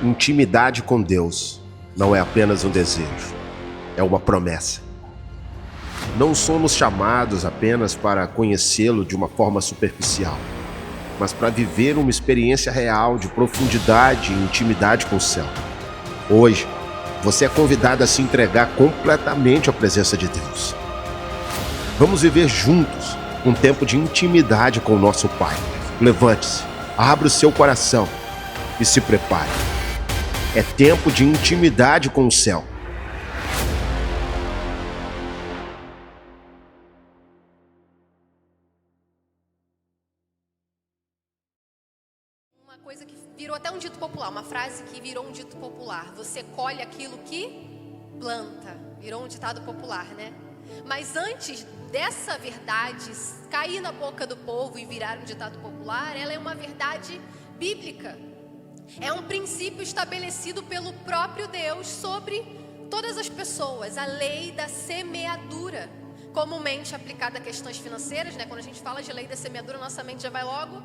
Intimidade com Deus não é apenas um desejo, é uma promessa. Não somos chamados apenas para conhecê-lo de uma forma superficial, mas para viver uma experiência real de profundidade e intimidade com o céu. Hoje, você é convidado a se entregar completamente à presença de Deus. Vamos viver juntos um tempo de intimidade com o nosso Pai. Levante-se, abra o seu coração e se prepare. É tempo de intimidade com o céu. Uma coisa que virou até um dito popular, uma frase que virou um dito popular. Você colhe aquilo que planta. Virou um ditado popular, né? Mas antes dessa verdade cair na boca do povo e virar um ditado popular, ela é uma verdade bíblica. É um princípio estabelecido pelo próprio Deus sobre todas as pessoas. A lei da semeadura, comumente aplicada a questões financeiras, né? Quando a gente fala de lei da semeadura, nossa mente já vai logo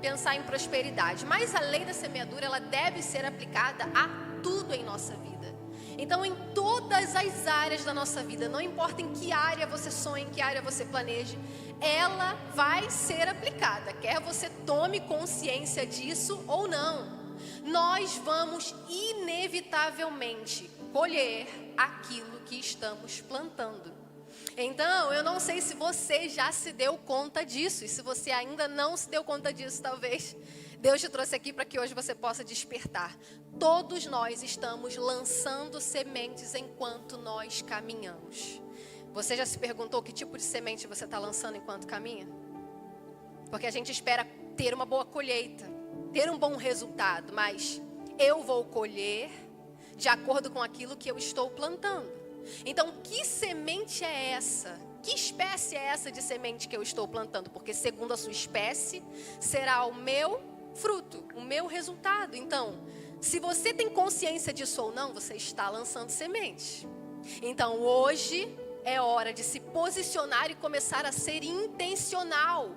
pensar em prosperidade. Mas a lei da semeadura, ela deve ser aplicada a tudo em nossa vida. Então, em todas as áreas da nossa vida, não importa em que área você sonhe, em que área você planeje, ela vai ser aplicada, quer você tome consciência disso ou não. Nós vamos inevitavelmente colher aquilo que estamos plantando. Então, eu não sei se você já se deu conta disso, e se você ainda não se deu conta disso, talvez Deus te trouxe aqui para que hoje você possa despertar. Todos nós estamos lançando sementes enquanto nós caminhamos. Você já se perguntou que tipo de semente você está lançando enquanto caminha? Porque a gente espera ter uma boa colheita, ter um bom resultado, mas eu vou colher de acordo com aquilo que eu estou plantando. Então, que semente é essa? Que espécie é essa de semente que eu estou plantando? Porque segundo a sua espécie, será o meu fruto, o meu resultado. Então, se você tem consciência disso ou não, você está lançando semente. Então, hoje é hora de se posicionar e começar a ser intencional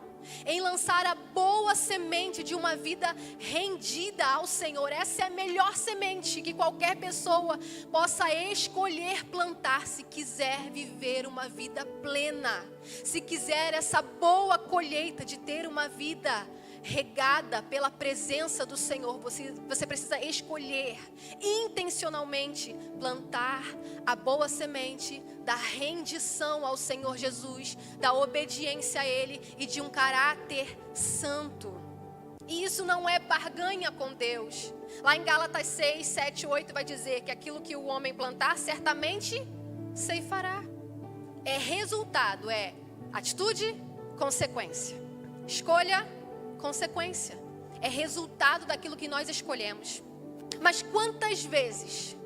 em lançar a boa semente de uma vida rendida ao Senhor. Essa é a melhor semente que qualquer pessoa possa escolher plantar, se quiser viver uma vida plena, se quiser essa boa colheita de ter uma vida regada pela presença do Senhor. Você precisa escolher intencionalmente plantar a boa semente da rendição ao Senhor Jesus, da obediência a Ele e de um caráter santo. E isso não é barganha com Deus. Lá em Gálatas 6, 7, 8 vai dizer que aquilo que o homem plantar certamente ceifará. É resultado, é atitude, consequência. Escolha, consequência. É resultado daquilo que nós escolhemos. Mas quantas vezes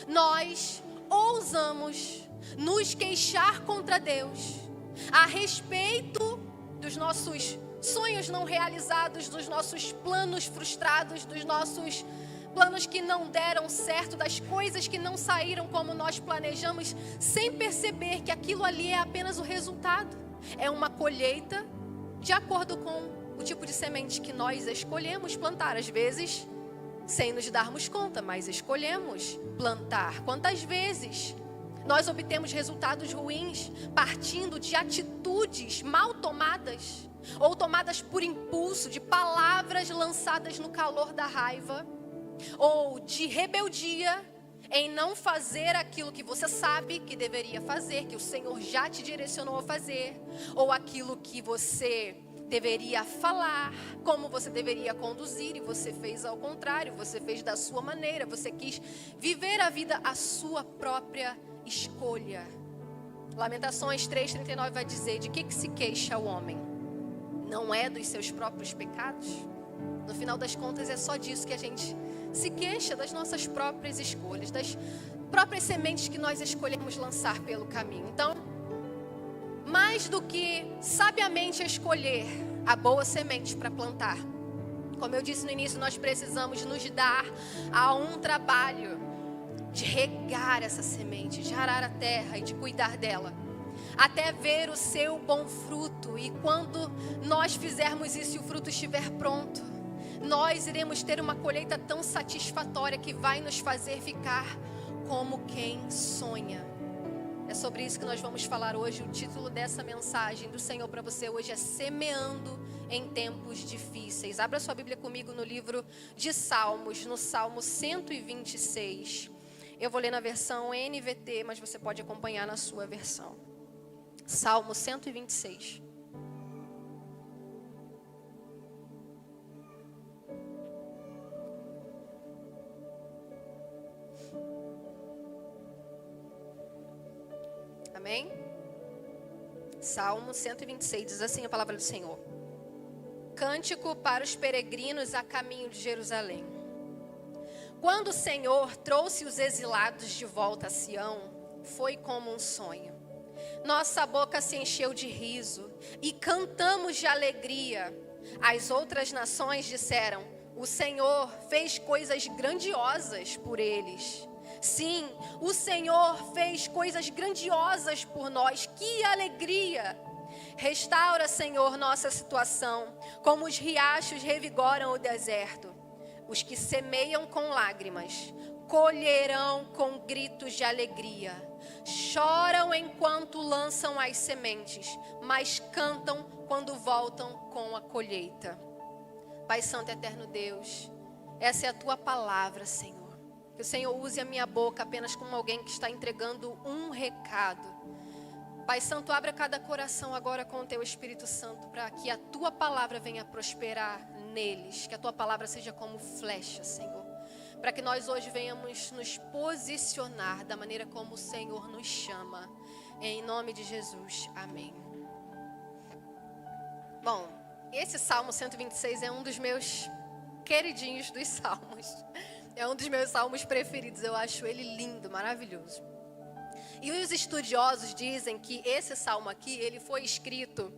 nós ousamos nos queixar contra Deus a respeito dos nossos sonhos não realizados, dos nossos planos frustrados, dos nossos planos que não deram certo, das coisas que não saíram como nós planejamos, sem perceber que aquilo ali é apenas o resultado. É uma colheita de acordo com o tipo de semente que nós escolhemos plantar. Às vezes, sem nos darmos conta, mas escolhemos plantar. Quantas vezes nós obtemos resultados ruins partindo de atitudes mal tomadas ou tomadas por impulso, de palavras lançadas no calor da raiva, ou de rebeldia em não fazer aquilo que você sabe que deveria fazer, que o Senhor já te direcionou a fazer, ou aquilo que você deveria falar, como você deveria conduzir, e você fez ao contrário, você fez da sua maneira, você quis viver a vida à sua própria escolha. Lamentações 3:39 vai dizer: de que se queixa o homem? Não é dos seus próprios pecados? No final das contas é só disso que a gente se queixa, das nossas próprias escolhas, das próprias sementes que nós escolhemos lançar pelo caminho. Então, mais do que sabiamente escolher a boa semente para plantar, como eu disse no início, nós precisamos nos dar a um trabalho de regar essa semente, de arar a terra e de cuidar dela, até ver o seu bom fruto. E quando nós fizermos isso e o fruto estiver pronto, nós iremos ter uma colheita tão satisfatória que vai nos fazer ficar como quem sonha. É sobre isso que nós vamos falar hoje. O título dessa mensagem do Senhor para você hoje é Semeando em Tempos Difíceis. Abra sua Bíblia comigo no livro de Salmos, no Salmo 126. Eu vou ler na versão NVT, mas você pode acompanhar na sua versão. Salmo 126. Amém? Salmo 126, diz assim a palavra do Senhor. Cântico para os peregrinos a caminho de Jerusalém. Quando o Senhor trouxe os exilados de volta a Sião, foi como um sonho. Nossa boca se encheu de riso e cantamos de alegria. As outras nações disseram, o Senhor fez coisas grandiosas por eles. Sim, o Senhor fez coisas grandiosas por nós. Que alegria! Restaura, Senhor, nossa situação, como os riachos revigoram o deserto. Os que semeiam com lágrimas, colherão com gritos de alegria. Choram enquanto lançam as sementes, mas cantam quando voltam com a colheita. Pai Santo e Eterno Deus, essa é a Tua palavra, Senhor. Que o Senhor use a minha boca apenas como alguém que está entregando um recado. Pai Santo, abra cada coração agora com o Teu Espírito Santo, para que a Tua palavra venha prosperar neles. Que a Tua palavra seja como flecha, Senhor. Para que nós hoje venhamos nos posicionar da maneira como o Senhor nos chama. Em nome de Jesus. Amém. Bom, esse Salmo 126 é um dos meus queridinhos dos salmos. É um dos meus salmos preferidos, eu acho ele lindo, maravilhoso. E os estudiosos dizem que esse salmo aqui, ele foi escrito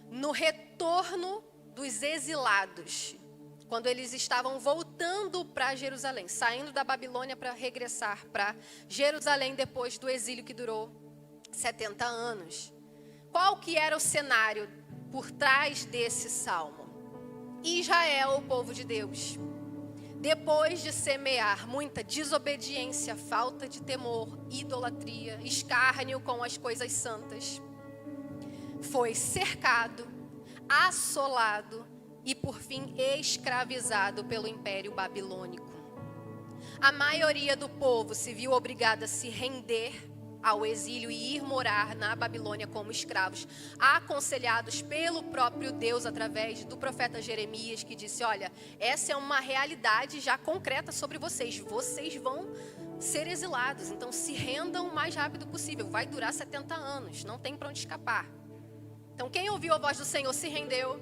no retorno dos exilados, quando eles estavam voltando para Jerusalém, saindo da Babilônia para regressar para Jerusalém depois do exílio que durou 70 anos. Qual que era o cenário por trás desse salmo? Israel, o povo de Deus, depois de semear muita desobediência, falta de temor, idolatria, escárnio com as coisas santas, foi cercado, assolado e por fim escravizado pelo Império Babilônico. A maioria do povo se viu obrigada a se render ao exílio e ir morar na Babilônia como escravos, aconselhados pelo próprio Deus através do profeta Jeremias, que disse, olha, essa é uma realidade já concreta sobre vocês, vocês vão ser exilados, então se rendam o mais rápido possível, vai durar 70 anos, não tem para onde escapar. Então quem ouviu a voz do Senhor se rendeu,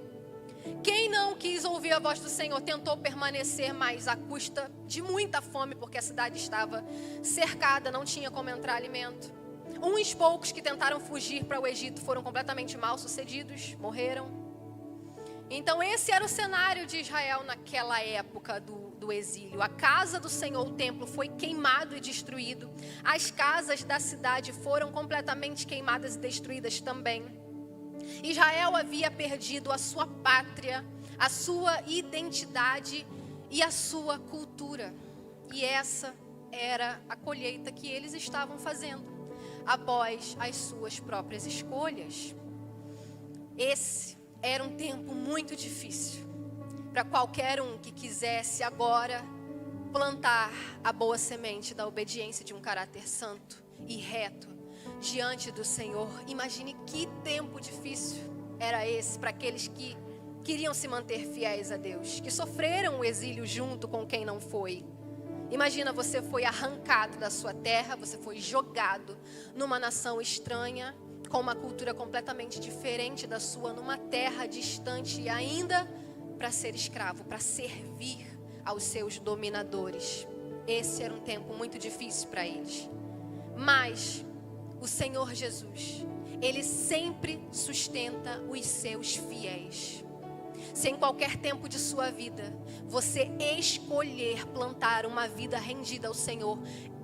quem não quis ouvir a voz do Senhor tentou permanecer, mas à custa de muita fome, porque a cidade estava cercada, não tinha como entrar alimento. Uns poucos que tentaram fugir para o Egito foram completamente mal sucedidos, morreram. Então esse era o cenário de Israel naquela época do exílio. A casa do Senhor, o templo, foi queimado e destruído. As casas da cidade foram completamente queimadas e destruídas também. Israel havia perdido a sua pátria, a sua identidade e a sua cultura. E essa era a colheita que eles estavam fazendo, após as suas próprias escolhas. Esse era um tempo muito difícil para qualquer um que quisesse agora plantar a boa semente da obediência de um caráter santo e reto diante do Senhor. Imagine que tempo difícil era esse para aqueles que queriam se manter fiéis a Deus, que sofreram o exílio junto com quem não foi. Imagina, você foi arrancado da sua terra, você foi jogado numa nação estranha, com uma cultura completamente diferente da sua, numa terra distante e ainda para ser escravo, para servir aos seus dominadores. Esse era um tempo muito difícil para eles. Mas o Senhor Jesus, Ele sempre sustenta os seus fiéis. Se em qualquer tempo de sua vida você escolher plantar uma vida rendida ao Senhor,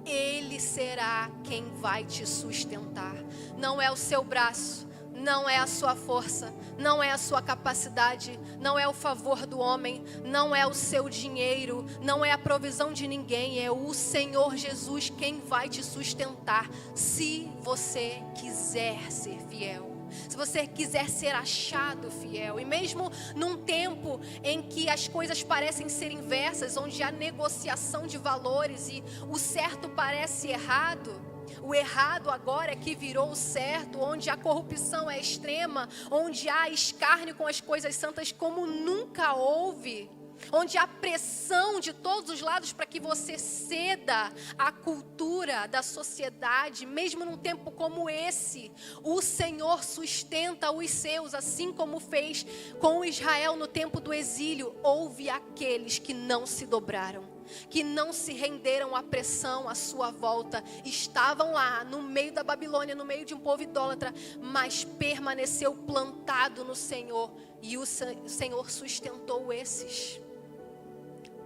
Ele será quem vai te sustentar. Não é o seu braço, não é a sua força, não é a sua capacidade, não é o favor do homem, não é o seu dinheiro, não é a provisão de ninguém, é o Senhor Jesus quem vai te sustentar, se você quiser ser fiel. Se você quiser ser achado fiel. E mesmo num tempo em que as coisas parecem ser inversas, onde há negociação de valores e o certo parece errado, o errado agora é que virou o certo, onde a corrupção é extrema, onde há escárnio com as coisas santas como nunca houve, onde há pressão de todos os lados para que você ceda à cultura da sociedade, mesmo num tempo como esse, o Senhor sustenta os seus, assim como fez com Israel no tempo do exílio. Houve aqueles que não se dobraram, que não se renderam à pressão à sua volta, estavam lá no meio da Babilônia, no meio de um povo idólatra, mas permaneceu plantado no Senhor, e o Senhor sustentou esses.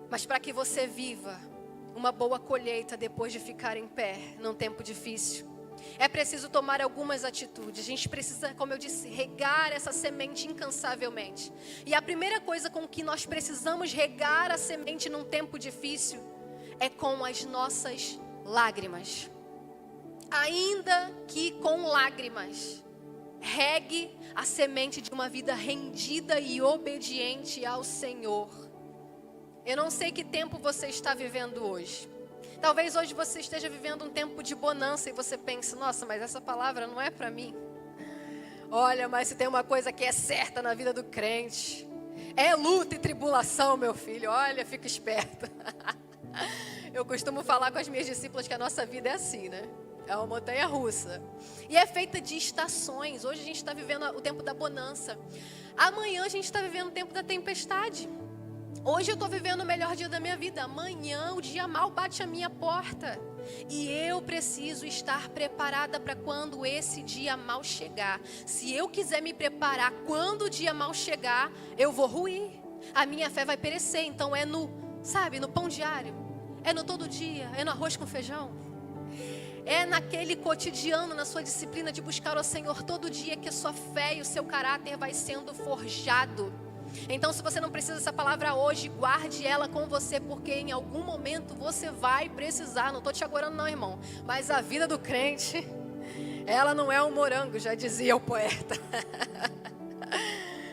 Mas para que você viva uma boa colheita depois de ficar em pé num tempo difícil, é preciso tomar algumas atitudes. A gente precisa, como eu disse, regar essa semente incansavelmente. E a primeira coisa com que nós precisamos regar a semente num tempo difícil é com as nossas lágrimas. Ainda que com lágrimas, regue a semente de uma vida rendida e obediente ao Senhor. Eu não sei que tempo você está vivendo hoje. Talvez hoje você esteja vivendo um tempo de bonança e você pense, nossa, mas essa palavra não é para mim. Olha, mas se tem uma coisa que é certa na vida do crente, é luta e tribulação, meu filho. Olha, fica esperto. Eu costumo falar com as minhas discípulas que a nossa vida é assim, né? É uma montanha russa. E é feita de estações. Hoje a gente está vivendo o tempo da bonança. Amanhã a gente está vivendo o tempo da tempestade. Hoje eu estou vivendo o melhor dia da minha vida. Amanhã o dia mal bate a minha porta. E eu preciso estar preparada para quando esse dia mal chegar. Se eu quiser me preparar quando o dia mal chegar, eu vou ruir. A minha fé vai perecer. Então é no pão diário. É no todo dia. É no arroz com feijão. É naquele cotidiano, na sua disciplina de buscar o Senhor todo dia, que a sua fé e o seu caráter vai sendo forjado. Então, se você não precisa dessa palavra hoje, guarde ela com você, porque em algum momento você vai precisar. Não estou te agorando não, irmão, mas a vida do crente, ela não é um morango, já dizia o poeta.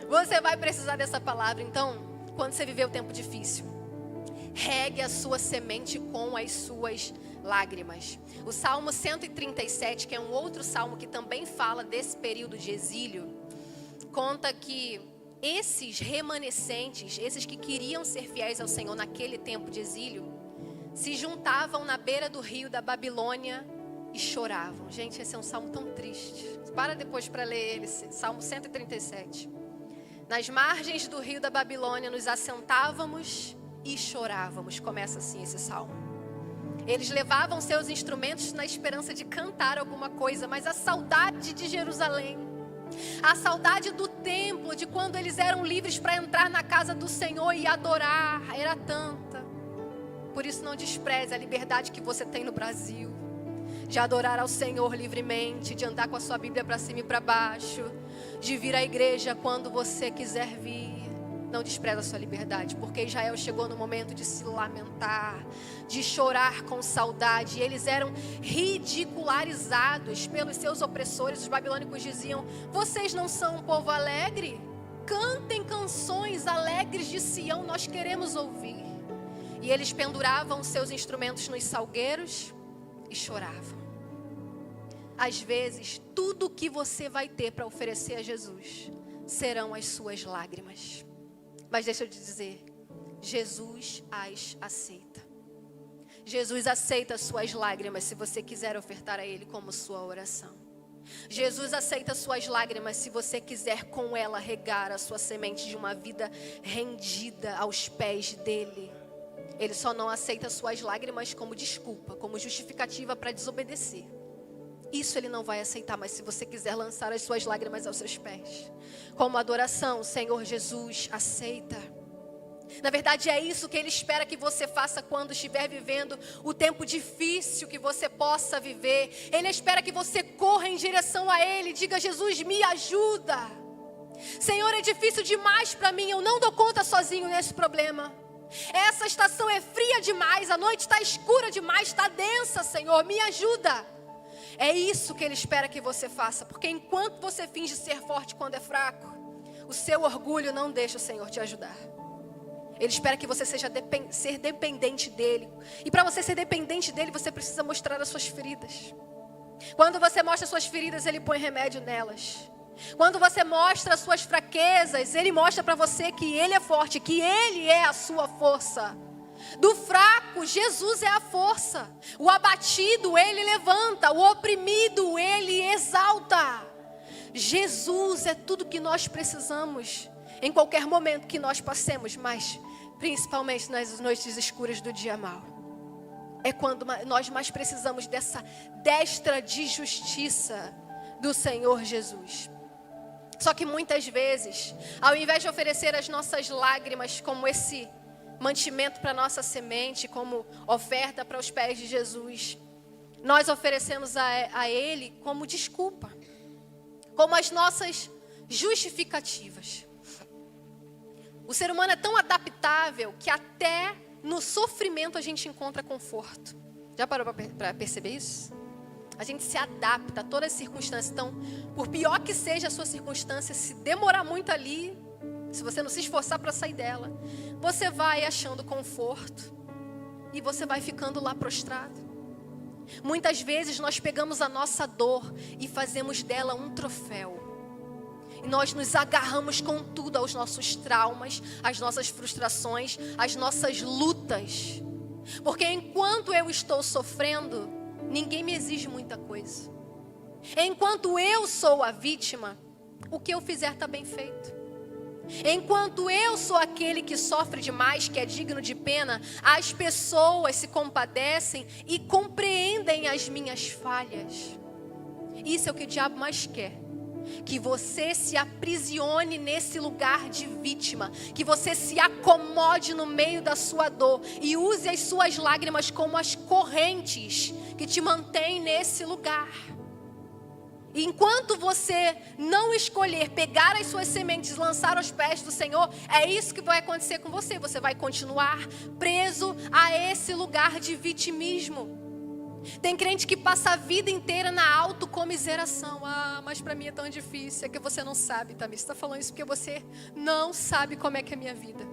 Você vai precisar dessa palavra. Então, quando você viver o tempo difícil, regue a sua semente com as suas lágrimas. O Salmo 137, que é um outro salmo que também fala desse período de exílio, conta que esses remanescentes, esses que queriam ser fiéis ao Senhor naquele tempo de exílio, se juntavam na beira do rio da Babilônia e choravam. Gente, esse é um salmo tão triste. Para depois para ler ele, Salmo 137. Nas margens do rio da Babilônia nos assentávamos e chorávamos. Começa assim esse salmo. Eles levavam seus instrumentos na esperança de cantar alguma coisa, mas a saudade de Jerusalém, a saudade do templo, de quando eles eram livres para entrar na casa do Senhor e adorar, era tanta. Por isso não despreze a liberdade que você tem no Brasil, de adorar ao Senhor livremente, de andar com a sua Bíblia para cima e para baixo, de vir à igreja quando você quiser vir. Não despreza a sua liberdade, porque Israel chegou no momento de se lamentar, de chorar com saudade. Eles eram ridicularizados pelos seus opressores. Os babilônicos diziam: vocês não são um povo alegre? Cantem canções alegres de Sião, nós queremos ouvir. E eles penduravam seus instrumentos nos salgueiros e choravam. Às vezes, tudo o que você vai ter para oferecer a Jesus serão as suas lágrimas. Mas deixa eu te dizer, Jesus as aceita. Jesus aceita as suas lágrimas se você quiser ofertar a Ele como sua oração. Jesus aceita as suas lágrimas se você quiser com ela regar a sua semente de uma vida rendida aos pés dEle. Ele só não aceita as suas lágrimas como desculpa, como justificativa para desobedecer. Isso Ele não vai aceitar, mas se você quiser lançar as suas lágrimas aos seus pés, como adoração, o Senhor Jesus aceita. Na verdade, é isso que Ele espera que você faça quando estiver vivendo o tempo difícil que você possa viver. Ele espera que você corra em direção a Ele, diga: Jesus, me ajuda. Senhor, é difícil demais para mim, eu não dou conta sozinho nesse problema. Essa estação é fria demais, a noite está escura demais, está densa, Senhor, me ajuda. É isso que Ele espera que você faça, porque enquanto você finge ser forte quando é fraco, o seu orgulho não deixa o Senhor te ajudar. Ele espera que você seja ser dependente dEle. E para você ser dependente dEle, você precisa mostrar as suas feridas. Quando você mostra as suas feridas, Ele põe remédio nelas. Quando você mostra as suas fraquezas, Ele mostra para você que Ele é forte, que Ele é a sua força. Do fraco, Jesus é a força. O abatido, Ele levanta. O oprimido, Ele exalta. Jesus é tudo que nós precisamos em qualquer momento que nós passemos, mas principalmente nas noites escuras do dia mau. É quando nós mais precisamos dessa destra de justiça do Senhor Jesus. Só que muitas vezes, ao invés de oferecer as nossas lágrimas como esse mantimento para a nossa semente, como oferta para os pés de Jesus, nós oferecemos a Ele como desculpa, como as nossas justificativas. O ser humano é tão adaptável que até no sofrimento a gente encontra conforto. Já parou para perceber isso? A gente se adapta a todas as circunstâncias. Então, por pior que seja a sua circunstância, se demorar muito ali, se você não se esforçar para sair dela, você vai achando conforto e você vai ficando lá prostrado. Muitas vezes nós pegamos a nossa dor e fazemos dela um troféu. E nós nos agarramos com tudo aos nossos traumas, às nossas frustrações, às nossas lutas. Porque enquanto eu estou sofrendo, ninguém me exige muita coisa. Enquanto eu sou a vítima, o que eu fizer está bem feito. Enquanto eu sou aquele que sofre demais, que é digno de pena, as pessoas se compadecem e compreendem as minhas falhas. Isso é o que o diabo mais quer. Que você se aprisione nesse lugar de vítima, que você se acomode no meio da sua dor e use as suas lágrimas como as correntes que te mantêm nesse lugar. E enquanto você não escolher pegar as suas sementes e lançar aos pés do Senhor, é isso que vai acontecer com você. Você vai continuar preso a esse lugar de vitimismo. Tem crente que passa a vida inteira na autocomiseração. Ah, mas para mim é tão difícil. É que você não sabe, Tamir. Você está falando isso porque você não sabe como é que é a minha vida.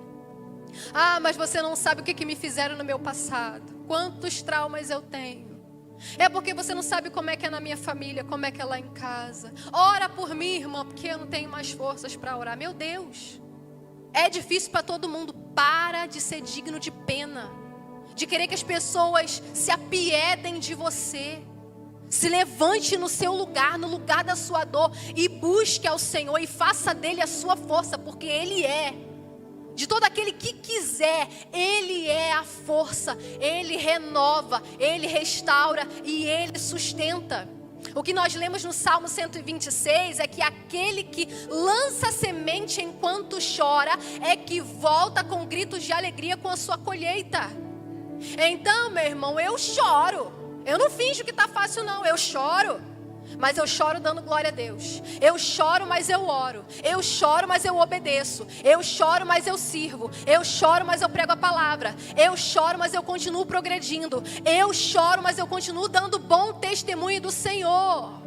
Ah, mas você não sabe o que me fizeram no meu passado. Quantos traumas eu tenho. É porque você não sabe como é que é na minha família, como é que é lá em casa. Ora por mim, irmã, porque eu não tenho mais forças para orar. Meu Deus, é difícil para todo mundo. Para de ser digno de pena, de querer que as pessoas se apiedem de você. Se levante no seu lugar, no lugar da sua dor, e busque ao Senhor e faça dele a sua força, porque Ele é. De todo aquele que quiser, Ele é a força, Ele renova, Ele restaura e Ele sustenta. O que nós lemos no Salmo 126 é que aquele que lança semente enquanto chora é que volta com gritos de alegria com a sua colheita. Então, meu irmão, eu choro. Eu não finjo que está fácil não, eu choro. Mas eu choro dando glória a Deus. Eu choro, mas eu oro. Eu choro, mas eu obedeço. Eu choro, mas eu sirvo. Eu choro, mas eu prego a palavra. Eu choro, mas eu continuo progredindo. Eu choro, mas eu continuo dando bom testemunho do Senhor.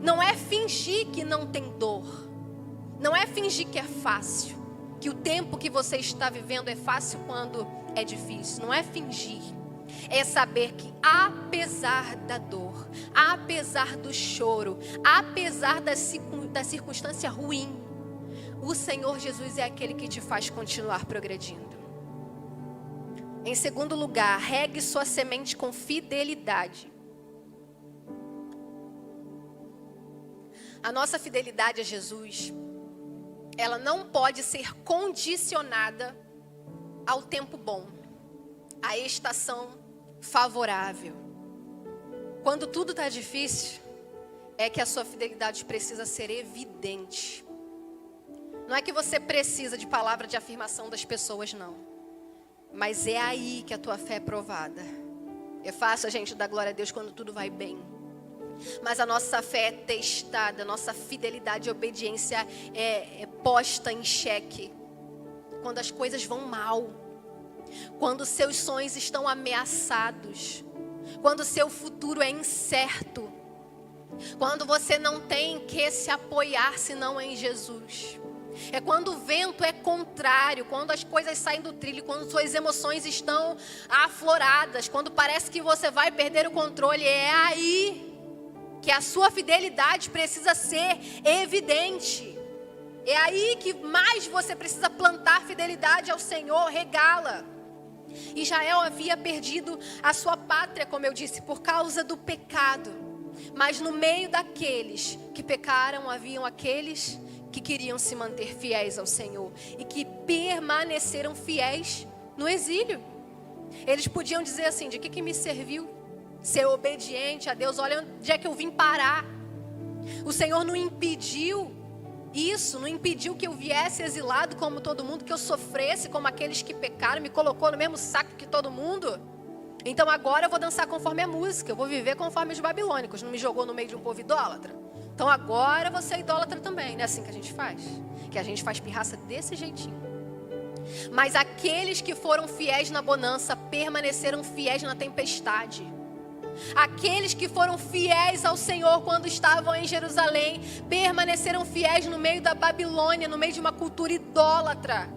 Não é fingir que não tem dor. Não é fingir que é fácil. Que o tempo que você está vivendo é fácil quando é difícil. Não é fingir. É saber que apesar da dor, apesar do choro, apesar da circunstância ruim, o Senhor Jesus é aquele que te faz continuar progredindo. Em segundo lugar, regue sua semente com fidelidade. A nossa fidelidade a Jesus, ela não pode ser condicionada ao tempo bom, à estação favorável. Quando tudo está difícil, é que a sua fidelidade precisa ser evidente. Não é que você precisa de palavra de afirmação das pessoas, não. Mas é aí que a tua fé é provada. É fácil a gente dar glória a Deus quando tudo vai bem. Mas a nossa fé é testada, a nossa fidelidade e obediência é posta em xeque. Quando as coisas vão mal. Quando seus sonhos estão ameaçados. Quando seu futuro é incerto. Quando você não tem que se apoiar senão em Jesus. É quando o vento é contrário, quando as coisas saem do trilho, quando suas emoções estão afloradas, quando parece que você vai perder o controle. É aí que a sua fidelidade precisa ser evidente. É aí que mais você precisa plantar fidelidade ao Senhor, regá-la. Israel havia perdido a sua pátria, como eu disse, por causa do pecado. Mas no meio daqueles que pecaram, haviam aqueles que queriam se manter fiéis ao Senhor e que permaneceram fiéis no exílio. Eles podiam dizer assim: de que me serviu ser obediente a Deus? Olha onde é que eu vim parar. O Senhor não impediu isso, não impediu que eu viesse exilado como todo mundo, que eu sofresse como aqueles que pecaram, me colocou no mesmo saco que todo mundo. Então agora eu vou dançar conforme a música, eu vou viver conforme os babilônicos. Não me jogou no meio de um povo idólatra? Então agora você é idólatra também. Não é assim que a gente faz? Que a gente faz pirraça desse jeitinho. Mas aqueles que foram fiéis na bonança permaneceram fiéis na tempestade. Aqueles que foram fiéis ao Senhor quando estavam em Jerusalém permaneceram fiéis no meio da Babilônia, no meio de uma cultura idólatra.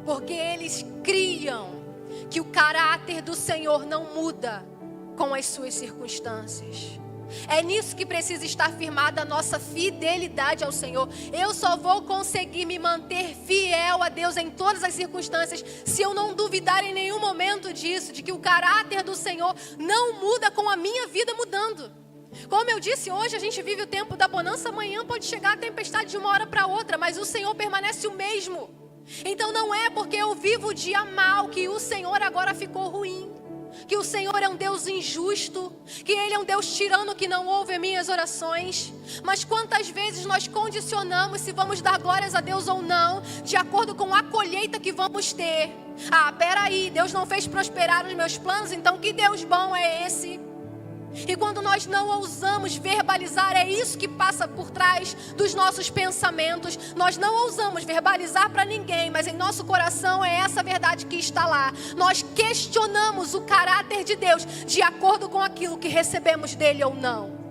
Porque eles criam que o caráter do Senhor não muda com as suas circunstâncias. É nisso que precisa estar firmada a nossa fidelidade ao Senhor. Eu só vou conseguir me manter fiel a Deus em todas as circunstâncias se eu não duvidar em nenhum momento disso, de que o caráter do Senhor não muda com a minha vida mudando. Como eu disse, hoje a gente vive o tempo da bonança, amanhã pode chegar a tempestade de uma hora para outra, mas o Senhor permanece o mesmo. Então não é porque eu vivo o dia mal que o Senhor agora ficou ruim. Que o Senhor é um Deus injusto, que Ele é um Deus tirano que não ouve as minhas orações. Mas quantas vezes nós condicionamos se vamos dar glórias a Deus ou não, de acordo com a colheita que vamos ter. Peraí, Deus não fez prosperar os meus planos, então que Deus bom é esse? E quando nós não ousamos verbalizar, é isso que passa por trás dos nossos pensamentos. Nós não ousamos verbalizar para ninguém, mas em nosso coração é essa verdade que está lá. Nós questionamos o caráter de Deus de acordo com aquilo que recebemos dele ou não.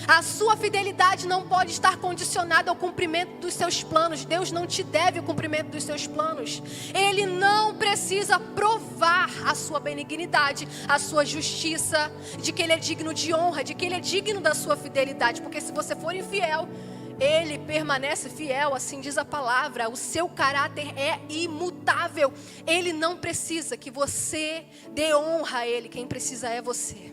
A sua fidelidade não pode estar condicionada ao cumprimento dos seus planos. Deus não te deve o cumprimento dos seus planos. Ele não precisa provar a sua benignidade, a sua justiça, de que Ele é digno de honra, de que Ele é digno da sua fidelidade. Porque se você for infiel, Ele permanece fiel, assim diz a palavra. O seu caráter é imutável. Ele não precisa que você dê honra a Ele. Quem precisa é você.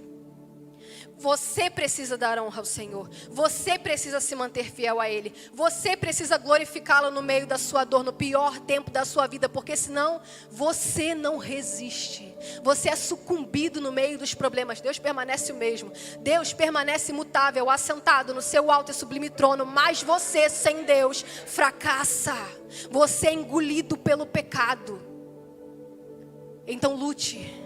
Você precisa dar honra ao Senhor. Você precisa se manter fiel a Ele. Você precisa glorificá-lo no meio da sua dor, no pior tempo da sua vida, porque senão você não resiste. Você é sucumbido no meio dos problemas. Deus permanece o mesmo. Deus permanece imutável, assentado no seu alto e sublime trono. Mas você, sem Deus, fracassa. Você é engolido pelo pecado. Então lute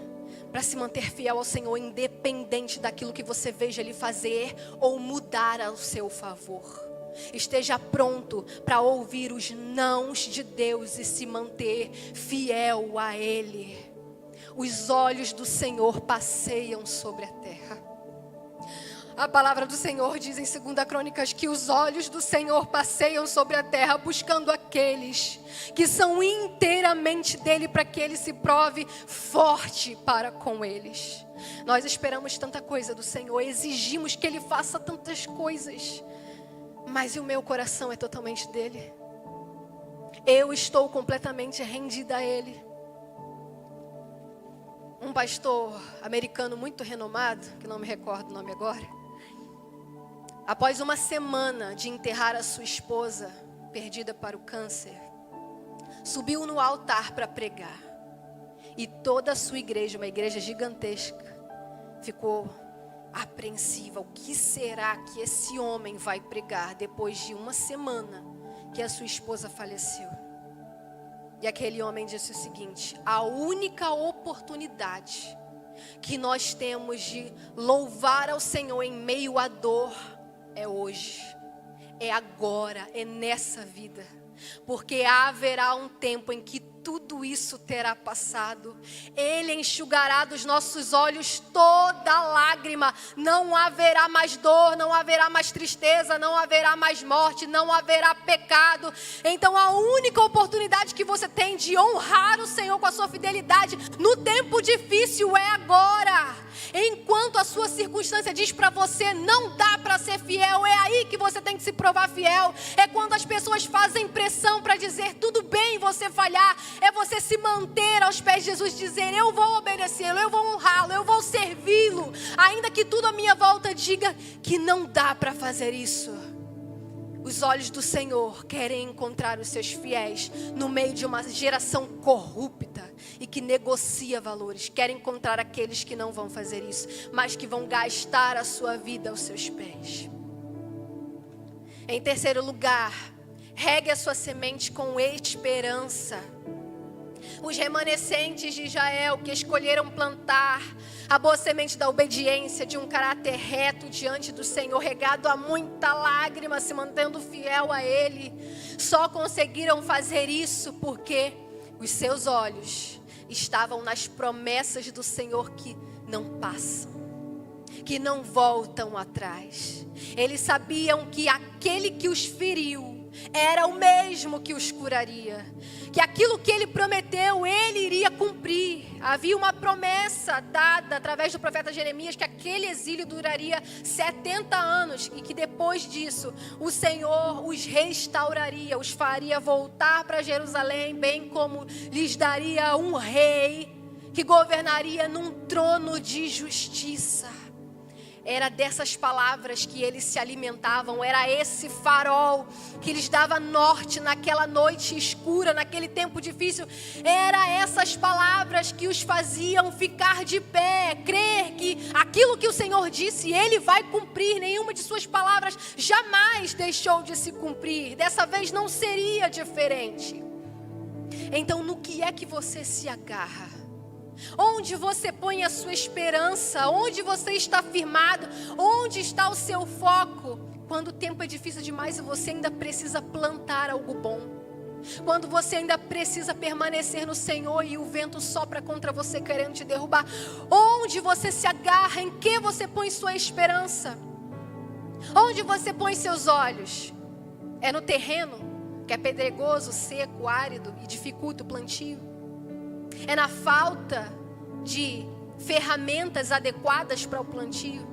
para se manter fiel ao Senhor, independente daquilo que você veja Ele fazer ou mudar ao seu favor. Esteja pronto para ouvir os nãos de Deus e se manter fiel a Ele. Os olhos do Senhor passeiam sobre a terra. A palavra do Senhor diz em 2 Crônicas que os olhos do Senhor passeiam sobre a terra buscando aqueles que são inteiramente dele, para que ele se prove forte para com eles. Nós esperamos tanta coisa do Senhor, exigimos que Ele faça tantas coisas, mas o meu coração é totalmente dele. Eu estou completamente rendida a Ele. Um pastor americano muito renomado, que não me recordo o nome agora, após uma semana de enterrar a sua esposa, perdida para o câncer, subiu no altar para pregar. E toda a sua igreja, uma igreja gigantesca, ficou apreensiva. O que será que esse homem vai pregar depois de uma semana que a sua esposa faleceu. E aquele homem disse o seguinte: a única oportunidade que nós temos de louvar ao Senhor em meio à dor é hoje, é agora, é nessa vida. Porque haverá um tempo em que tudo isso terá passado. Ele enxugará dos nossos olhos toda lágrima. Não haverá mais dor, não haverá mais tristeza, não haverá mais morte, não haverá pecado. Então a única oportunidade que você tem de honrar o Senhor com a sua fidelidade no tempo difícil é agora. Enquanto a sua circunstância diz para você não dá para ser fiel, é aí que você tem que se provar fiel. É quando as pessoas fazem pressão para dizer tudo bem você falhar. É você se manter aos pés de Jesus, dizer eu vou obedecê-lo, eu vou honrá-lo, eu vou servi-lo, ainda que tudo à minha volta diga que não dá para fazer isso. Os olhos do Senhor querem encontrar os seus fiéis no meio de uma geração corrupta e que negocia valores. Querem encontrar aqueles que não vão fazer isso, mas que vão gastar a sua vida aos seus pés. Em terceiro lugar, regue a sua semente com esperança. Os remanescentes de Israel que escolheram plantar a boa semente da obediência, de um caráter reto diante do Senhor, regado a muita lágrima, se mantendo fiel a Ele, só conseguiram fazer isso porque os seus olhos estavam nas promessas do Senhor que não passam, que não voltam atrás. Eles sabiam que aquele que os feriu era o mesmo que os curaria, que aquilo que ele prometeu, ele iria cumprir. Havia uma promessa dada através do profeta Jeremias, que aquele exílio duraria 70 anos e que depois disso o Senhor os restauraria, os faria voltar para Jerusalém, bem como lhes daria um rei que governaria num trono de justiça. Era dessas palavras que eles se alimentavam, era esse farol que lhes dava norte naquela noite escura, naquele tempo difícil. Era essas palavras que os faziam ficar de pé, crer que aquilo que o Senhor disse, Ele vai cumprir. Nenhuma de suas palavras jamais deixou de se cumprir. Dessa vez não seria diferente. Então, no que é que você se agarra? Onde você põe a sua esperança? Onde você está firmado? Onde está o seu foco? Quando o tempo é difícil demais e você ainda precisa plantar algo bom. Quando você ainda precisa permanecer no Senhor e o vento sopra contra você querendo te derrubar. Onde você se agarra? Em que você põe sua esperança? Onde você põe seus olhos? É no terreno, que é pedregoso, seco, árido e dificulta o plantio? É na falta de ferramentas adequadas para o plantio?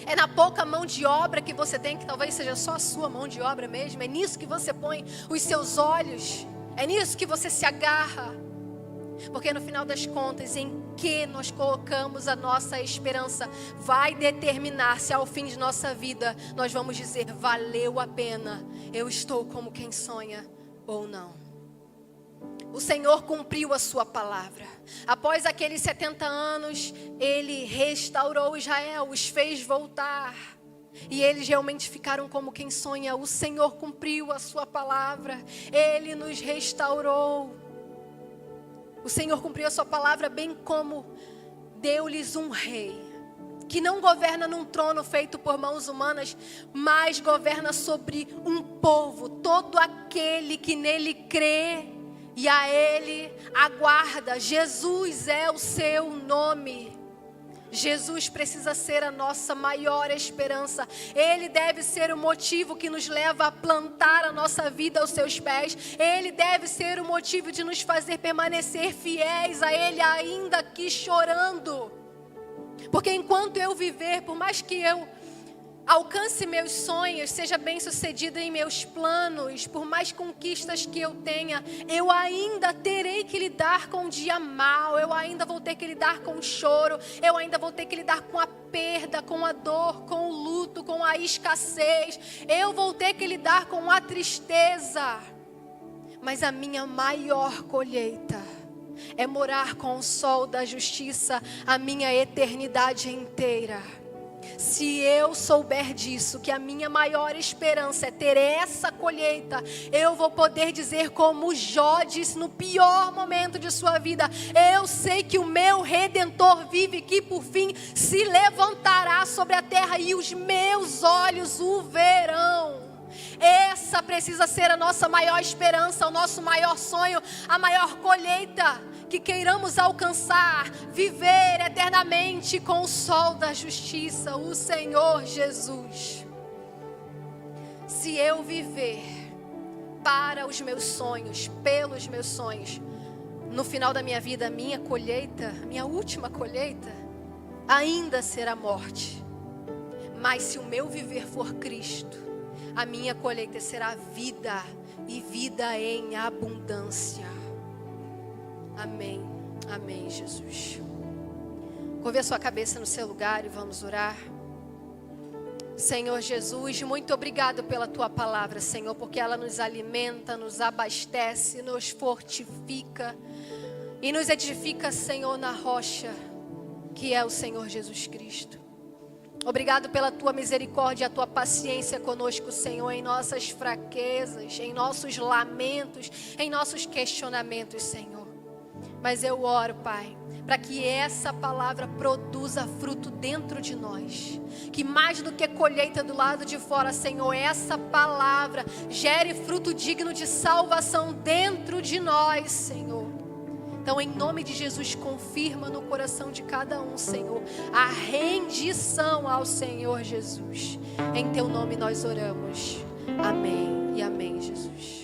É na pouca mão de obra que você tem, que talvez seja só a sua mão de obra mesmo? É nisso que você põe os seus olhos? É nisso que você se agarra? Porque no final das contas, em que nós colocamos a nossa esperança vai determinar se ao fim de nossa vida nós vamos dizer valeu a pena, eu estou como quem sonha ou não. O Senhor cumpriu a sua palavra. Após aqueles 70 anos, Ele restaurou Israel, os fez voltar. E eles realmente ficaram como quem sonha. O Senhor cumpriu a sua palavra. Ele nos restaurou. O Senhor cumpriu a sua palavra, bem como deu-lhes um rei, que não governa num trono feito por mãos humanas, mas governa sobre um povo, todo aquele que nele crê e a Ele aguarda. Jesus é o seu nome. Jesus precisa ser a nossa maior esperança. Ele deve ser o motivo que nos leva a plantar a nossa vida aos seus pés. Ele deve ser o motivo de nos fazer permanecer fiéis a Ele, ainda que chorando. Porque enquanto eu viver, por mais que eu alcance meus sonhos, seja bem sucedida em meus planos, por mais conquistas que eu tenha, eu ainda terei que lidar com o dia mau, eu ainda vou ter que lidar com o choro, eu ainda vou ter que lidar com a perda, com a dor, com o luto, com a escassez, eu vou ter que lidar com a tristeza. Mas a minha maior colheita é morar com o sol da justiça a minha eternidade inteira. Se eu souber disso, que a minha maior esperança é ter essa colheita, eu vou poder dizer como Jó disse no pior momento de sua vida: eu sei que o meu Redentor vive, que por fim se levantará sobre a terra e os meus olhos o verão. Essa precisa ser a nossa maior esperança, o nosso maior sonho, a maior colheita que queiramos alcançar, viver eternamente com o sol da justiça, o Senhor Jesus. Se eu viver para os meus sonhos, pelos meus sonhos, no final da minha vida, a minha colheita, minha última colheita, ainda será morte. Mas se o meu viver for Cristo, a minha colheita será vida, e vida em abundância. Amém, amém, Jesus. Curve a sua cabeça no seu lugar e vamos orar. Senhor Jesus, muito obrigado pela Tua palavra, Senhor, porque ela nos alimenta, nos abastece, nos fortifica e nos edifica, Senhor, na rocha que é o Senhor Jesus Cristo. Obrigado pela Tua misericórdia e a Tua paciência conosco, Senhor, em nossas fraquezas, em nossos lamentos, em nossos questionamentos, Senhor. Mas eu oro, Pai, para que essa palavra produza fruto dentro de nós. Que mais do que colheita do lado de fora, Senhor, essa palavra gere fruto digno de salvação dentro de nós, Senhor. Então, em nome de Jesus, confirma no coração de cada um, Senhor, a rendição ao Senhor Jesus. Em Teu nome nós oramos. Amém e amém, Jesus.